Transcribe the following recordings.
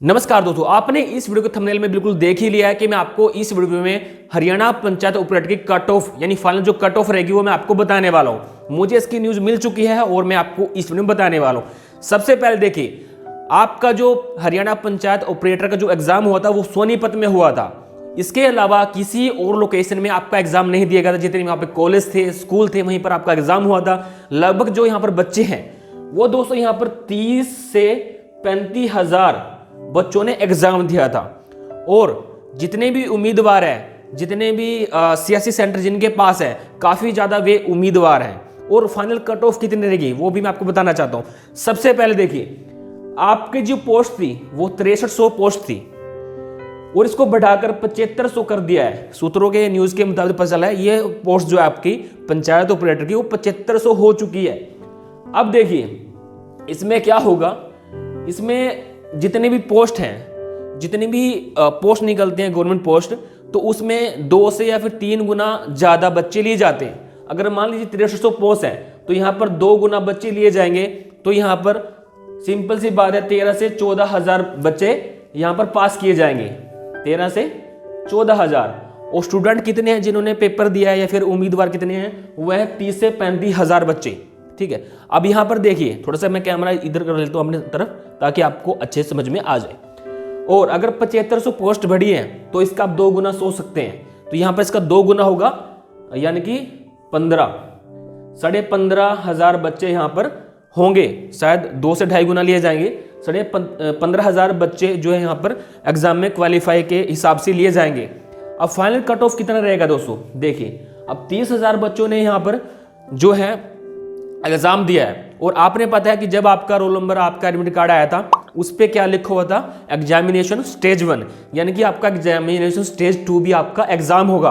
नमस्कार दोस्तों, आपने इस वीडियो के थंबनेल में बिल्कुल देख ही लिया है कि मैं आपको इस वीडियो में हरियाणा पंचायत ऑपरेटर की कट ऑफ यानी फाइनल जो कट ऑफ रहेगी वो मैं आपको बताने वाला हूं। मुझे इसकी न्यूज़ मिल चुकी है और मैं आपको इस वीडियो में बताने वाला हूं। सबसे पहले देखिए, आपका जो हरियाणा पंचायत ऑपरेटर का जो एग्जाम हुआ था वो सोनीपत में हुआ था। इसके अलावा किसी और लोकेशन में आपका एग्जाम नहीं दिया गया था। जितने यहाँ पे कॉलेज थे, स्कूल थे, वहीं पर आपका एग्जाम हुआ था। लगभग जो यहाँ पर बच्चे हैं वो दोस्तों यहाँ पर 30 से 35 हजार बच्चों ने एग्जाम दिया था। और जितने भी उम्मीदवार हैं, जितने भी सियासी सेंटर जिनके पास है, काफी ज्यादा वे उम्मीदवार हैं। और फाइनल कट ऑफ कितनी रहेगी वो भी मैं आपको बताना चाहता हूं। सबसे पहले देखिए, आपकी जो पोस्ट थी वो 6300 पोस्ट थी और इसको बढ़ाकर 7500 कर दिया है। सूत्रों के न्यूज के मुताबिक पता चला है ये पोस्ट जो है आपकी पंचायत ऑपरेटर की वो 7500 हो चुकी है। अब देखिए इसमें क्या होगा, इसमें जितने भी पोस्ट हैं, जितने भी पोस्ट निकलते हैं गवर्नमेंट पोस्ट, तो उसमें 2 से या फिर 3 गुना ज़्यादा बच्चे लिए जाते हैं। अगर मान लीजिए 6300 पोस्ट है तो यहाँ पर 2 गुना बच्चे लिए जाएंगे। तो यहाँ पर सिंपल सी बात है, 13 से 14 हजार बच्चे यहाँ पर पास किए जाएंगे। 13 से 14 हजार। और स्टूडेंट कितने हैं जिन्होंने पेपर दिया है या फिर उम्मीदवार कितने हैं, वह 30 से 35 हजार बच्चे। ठीक है, अब यहां पर देखिए, थोड़ा सा मैं कैमरा इधर कर लेता हूं अपनी तरफ ताकि आपको अच्छे समझ में आ जाए। और अगर 7500 पोस्ट बढ़ी है तो इसका आप 2 गुना सोच सकते हैं। तो यहां पर इसका 2 गुना होगा, यानी कि 15 हजार बच्चे यहां पर होंगे। शायद 2 से 2.5 गुना लिए जाएंगे। 15 हजार बच्चे जो है यहां पर एग्जाम में क्वालिफाई के हिसाब से लिए जाएंगे। अब फाइनल कट ऑफ कितना रहेगा दोस्तों, देखिए अब 30,000 बच्चों ने यहां पर जो है एग्जाम दिया है। और आपने पता है कि जब आपका रोल नंबर, आपका एडमिट कार्ड आया था, उस पर क्या लिखा हुआ था, एग्जामिनेशन स्टेज 1, यानी कि आपका एग्जामिनेशन स्टेज 2 भी आपका एग्जाम होगा।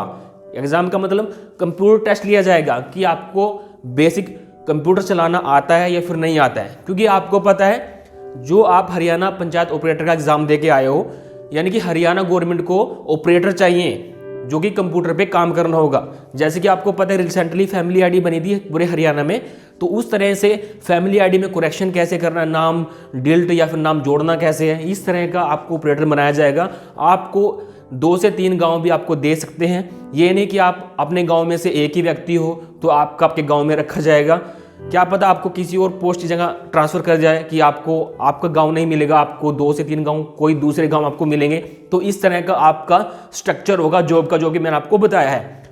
एग्जाम का मतलब कंप्यूटर टेस्ट लिया जाएगा कि आपको बेसिक कंप्यूटर चलाना आता है या फिर नहीं आता है। क्योंकि आपको पता है जो आप हरियाणा पंचायत ऑपरेटर का एग्जाम दे के आए हो, यानी कि हरियाणा गवर्नमेंट को ऑपरेटर चाहिए जो कि कंप्यूटर पे काम करना होगा। जैसे कि आपको पता है रिसेंटली फैमिली आईडी बनी थी पूरे हरियाणा में, तो उस तरह से फैमिली आईडी में करेक्शन कैसे करना, नाम डिलीट या फिर नाम जोड़ना कैसे है, इस तरह का आपको ऑपरेटर बनाया जाएगा। आपको 2 से 3 गांव भी आपको दे सकते हैं। ये नहीं कि आप अपने गांव में से एक ही व्यक्ति हो तो आपका आपके गांव में रखा जाएगा। क्या पता आपको किसी और पोस्ट की जगह ट्रांसफर कर जाए कि आपको आपका गांव नहीं मिलेगा, आपको 2 से 3 गांव कोई दूसरे गांव आपको मिलेंगे। तो इस तरह का आपका स्ट्रक्चर होगा जॉब का, जो कि मैंने आपको बताया है।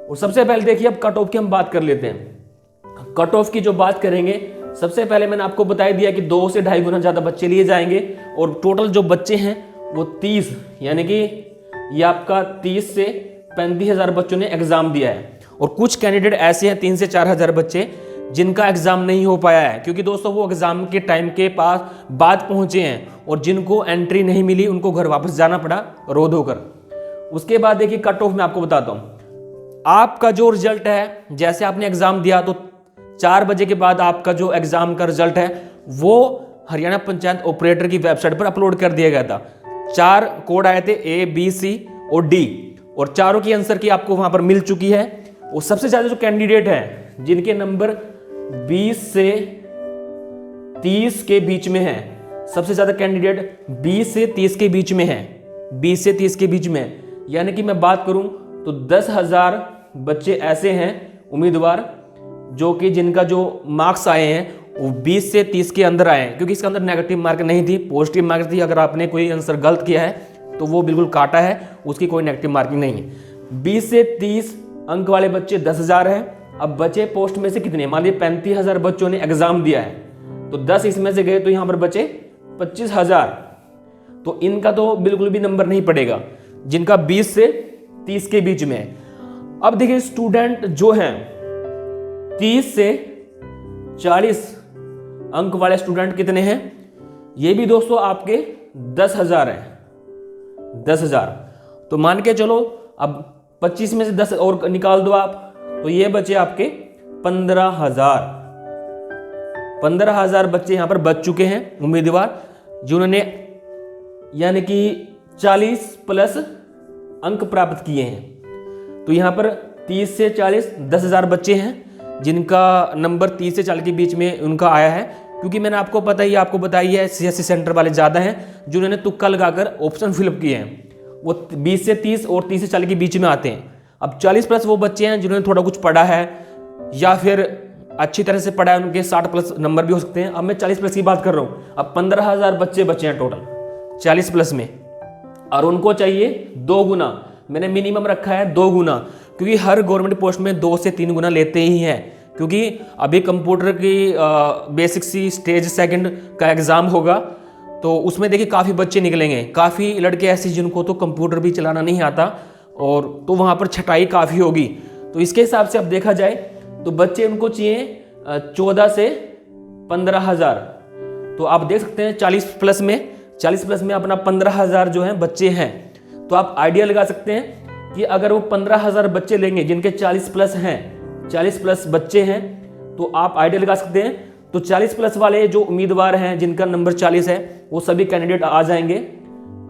और सबसे पहले देखिए, अब कट ऑफ की हम बात कर लेते हैं। कट ऑफ की जो बात करेंगे, सबसे पहले मैंने आपको बता दिया कि 2 से 2.5 गुना ज्यादा बच्चे लिए जाएंगे। और टोटल जो बच्चे हैं वो 30, यानी कि ये आपका 30 से 35 हजार बच्चों ने एग्जाम दिया है। और कुछ कैंडिडेट ऐसे हैं 3 से 4 हजार बच्चे जिनका एग्जाम नहीं हो पाया है, क्योंकि दोस्तों वो एग्जाम के टाइम के पास बाद पहुंचे हैं और जिनको एंट्री नहीं मिली उनको घर वापस जाना पड़ा रो धोकर। उसके बाद देखिए कट ऑफ में आपको बताता हूं। आपका जो रिजल्ट है, जैसे आपने एग्जाम दिया तो 4 बजे के बाद आपका जो एग्जाम का रिजल्ट है वो हरियाणा पंचायत ऑपरेटर की वेबसाइट पर अपलोड कर दिया गया था। 4 कोड आए थे, A, B, C और D, और चारों की आंसर की आपको वहां पर मिल चुकी है। और सबसे ज्यादा जो कैंडिडेट हैं जिनके नंबर 20 से 30 के बीच में है, सबसे ज्यादा कैंडिडेट 20 से 30 के बीच में है, 20 से 30 के बीच में है। यानी कि मैं बात करूं तो 10,000 बच्चे ऐसे हैं उम्मीदवार जो कि जिनका जो मार्क्स आए हैं वो 20 से 30 के अंदर आए हैं। क्योंकि इसके अंदर नेगेटिव मार्क नहीं थी, पॉजिटिव मार्क थी। अगर आपने कोई आंसर गलत किया है तो वो बिल्कुल काटा है, उसकी कोई नेगेटिव मार्किंग नहीं है। 20 से 30 अंक वाले बच्चे 10,000 हैं। अब बचे पोस्ट में से कितने, मान लीजिए 35,000 बच्चों ने एग्जाम दिया है तो 10 इसमें से गए तो यहां पर बचे 25,000। तो इनका तो बिल्कुल भी नंबर नहीं पड़ेगा जिनका 20 से 30 के बीच में है। अब देखिए स्टूडेंट जो हैं 30 से 40 अंक वाले स्टूडेंट कितने हैं, ये भी दोस्तों आपके 10,000 हैं। 10,000 तो मान के चलो, अब 25 में से 10 और निकाल दो आप, तो ये बचे आपके 15,000। 15,000 बच्चे यहां पर बच चुके हैं उम्मीदवार जिन्होंने यानी कि 40 प्लस अंक प्राप्त किए हैं। तो यहां पर 30 से 40 10,000 बच्चे हैं जिनका नंबर 30 से 40 के बीच में उनका आया है। क्योंकि मैंने आपको पता ही आपको बताई है CSC सेंटर वाले ज़्यादा हैं जिन्होंने तुक्का लगाकर ऑप्शन फिलअप किए हैं, वो 20 से 30 और 30 से 40 के बीच में आते हैं। अब 40 प्लस वो बच्चे हैं जिन्होंने थोड़ा कुछ पढ़ा है या फिर अच्छी तरह से पढ़ा है, उनके 60 प्लस नंबर भी हो सकते हैं। अब मैं 40 प्लस की बात कर रहा हूँ। अब 15,000 बच्चे बचे हैं टोटल 40 प्लस में, और उनको चाहिए 2 गुना। मैंने मिनिमम रखा है 2 गुना, क्योंकि हर गवर्नमेंट पोस्ट में 2 से 3 गुना लेते ही हैं। क्योंकि अभी कंप्यूटर की बेसिक सी स्टेज सेकंड का एग्ज़ाम होगा, तो उसमें देखिए काफ़ी बच्चे निकलेंगे, काफ़ी लड़के ऐसे जिनको तो कंप्यूटर भी चलाना नहीं आता, और तो वहाँ पर छटाई काफ़ी होगी। तो इसके हिसाब से अब देखा जाए तो बच्चे उनको चाहिए 14 से 15,000। तो आप देख सकते हैं 40 प्लस में अपना 15,000 जो है बच्चे हैं। तो आप आइडिया लगा सकते हैं कि अगर वो 15,000 बच्चे लेंगे जिनके 40 प्लस हैं, 40 प्लस बच्चे हैं, तो आप आइडिया लगा सकते हैं। तो 40 प्लस वाले जो उम्मीदवार हैं जिनका नंबर 40 है वो सभी कैंडिडेट आ जाएंगे।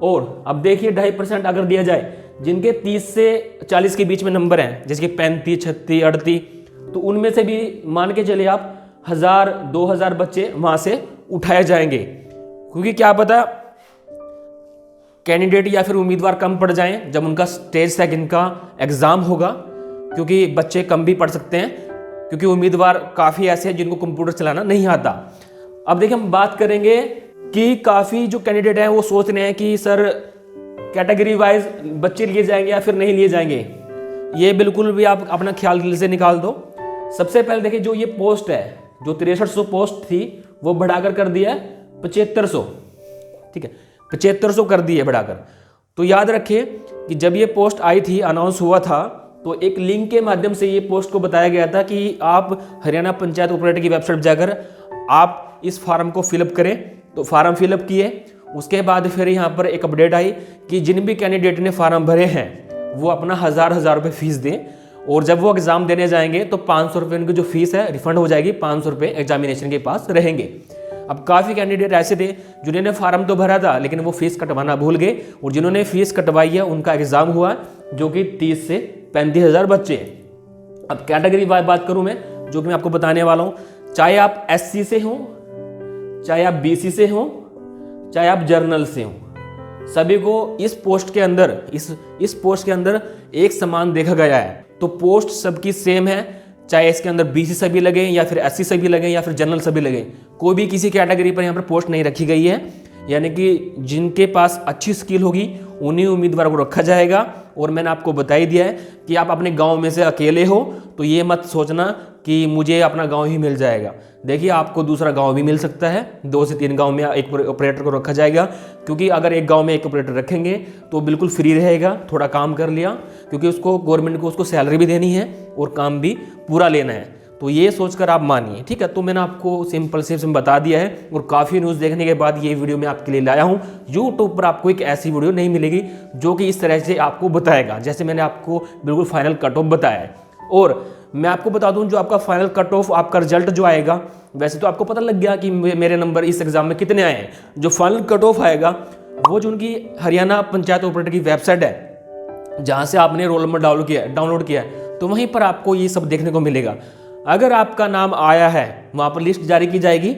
और अब देखिए 2.5% अगर दिया जाए, जिनके 30 से 40 के बीच में नंबर हैं, जैसे कि 35, 36, 38, तो उनमें से भी मान के चलिए आप 1,000, 2,000 बच्चे वहाँ से उठाए जाएंगे। क्योंकि क्या पता कैंडिडेट या फिर उम्मीदवार कम पड़ जाएं जब उनका स्टेज सेकंड का एग्ज़ाम होगा, क्योंकि बच्चे कम भी पढ़ सकते हैं, क्योंकि उम्मीदवार काफ़ी ऐसे हैं जिनको कंप्यूटर चलाना नहीं आता। अब देखिए हम बात करेंगे कि काफ़ी जो कैंडिडेट हैं वो सोच रहे हैं कि सर कैटेगरी वाइज बच्चे लिए जाएंगे या फिर नहीं लिए जाएंगे। ये बिल्कुल भी आप अपना ख्याल दिल से निकाल दो। सबसे पहले देखिए जो ये पोस्ट है, जो 6300 पोस्ट थी वो बढ़ाकर कर दिया है 7500, ठीक है, 7500 कर दी है बढ़ाकर। तो याद रखिए कि जब ये पोस्ट आई थी, अनाउंस हुआ था, तो एक लिंक के माध्यम से ये पोस्ट को बताया गया था कि आप हरियाणा पंचायत ऑपरेटर की वेबसाइट जाकर आप इस फॉर्म को फिलअप करें। तो फॉर्म फिलअप किए, उसके बाद फिर यहाँ पर एक अपडेट आई कि जिन भी कैंडिडेट ने फॉर्म भरे हैं वो अपना 1,000 रुपये फीस दें, और जब वो एग्ज़ाम देने जाएंगे तो 500 रुपये उनकी जो फीस है रिफंड हो जाएगी, 500 रुपये एग्जामिनेशन के पास रहेंगे। अब काफ़ी कैंडिडेट ऐसे थे जिन्होंने फार्म तो भरा था लेकिन वो फीस कटवाना भूल गए, और जिन्होंने फीस कटवाई है उनका एग्ज़ाम हुआ, जो कि 30 से 35,000 बच्चे। अब कैटेगरी वाइज बात करूं मैं, जो कि मैं आपको बताने वाला हूं, चाहे आप SC से हों, चाहे आप BC से हों, चाहे आप जर्नल से हों, सभी को इस पोस्ट के अंदर इस पोस्ट के अंदर एक समान देखा गया है। तो पोस्ट सबकी सेम है, चाहे इसके अंदर BC से भी लगे या फिर SC से भी लगे या फिर जनरल से भी लगे, कोई भी किसी कैटेगरी पर यहाँ पर पोस्ट नहीं रखी गई है। यानी कि जिनके पास अच्छी स्किल होगी उन्हीं उम्मीदवारों को रखा जाएगा। और मैंने आपको बता ही दिया है कि आप अपने गांव में से अकेले हो तो ये मत सोचना कि मुझे अपना गांव ही मिल जाएगा। देखिए आपको दूसरा गांव भी मिल सकता है, 2 से 3 गांव में एक ऑपरेटर को रखा जाएगा। क्योंकि अगर एक गांव में एक ऑपरेटर रखेंगे तो बिल्कुल फ्री रहेगा, थोड़ा काम कर लिया, क्योंकि उसको गवर्नमेंट को उसको सैलरी भी देनी है और काम भी पूरा लेना है। तो ये सोचकर आप मानिए, ठीक है। तो मैंने आपको सिंपल से बता दिया है, और काफ़ी न्यूज़ देखने के बाद ये वीडियो मैं आपके लिए लाया हूँ। यूट्यूब पर आपको एक ऐसी वीडियो नहीं मिलेगी जो कि इस तरह से आपको बताएगा, जैसे मैंने आपको बिल्कुल फाइनल कट ऑफ बताया है। और मैं आपको बता दूं, जो आपका फाइनल कट ऑफ, आपका रिजल्ट जो आएगा, वैसे तो आपको पता लग गया कि मेरे नंबर इस एग्जाम में कितने आए हैं। जो फाइनल कट ऑफ आएगा वो जो उनकी हरियाणा पंचायत ऑपरेटर की वेबसाइट है, जहाँ से आपने रोल नंबर डाउनलोड किया है, तो वहीं पर आपको ये सब देखने को मिलेगा। अगर आपका नाम आया है, वहाँ पर लिस्ट जारी की जाएगी,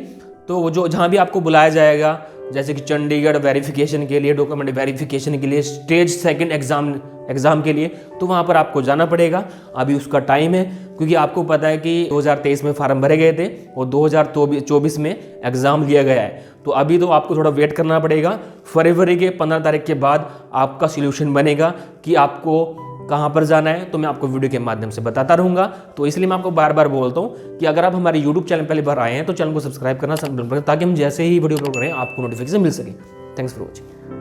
तो वो जो जहाँ भी आपको बुलाया जाएगा, जैसे कि चंडीगढ़ वेरिफिकेशन के लिए, डॉक्यूमेंट वेरिफिकेशन के लिए, स्टेज सेकंड एग्ज़ाम के लिए, तो वहाँ पर आपको जाना पड़ेगा। अभी उसका टाइम है, क्योंकि आपको पता है कि 2023 में फार्म भरे गए थे और 2024 में एग्ज़ाम लिया गया है। तो अभी तो आपको थोड़ा वेट करना पड़ेगा। फरवरी के 15 तारीख के बाद आपका सोल्यूशन बनेगा कि आपको कहाँ पर जाना है, तो मैं आपको वीडियो के माध्यम से बताता रहूँगा। तो इसलिए मैं आपको बार बार बोलता हूँ कि अगर आप हमारे यूट्यूब चैनल पहली बार आए हैं तो चैनल को सब्सक्राइब करना, ताकि हम जैसे ही वीडियो अपलोड करें आपको नोटिफिकेशन मिल सके। Thanks for watching.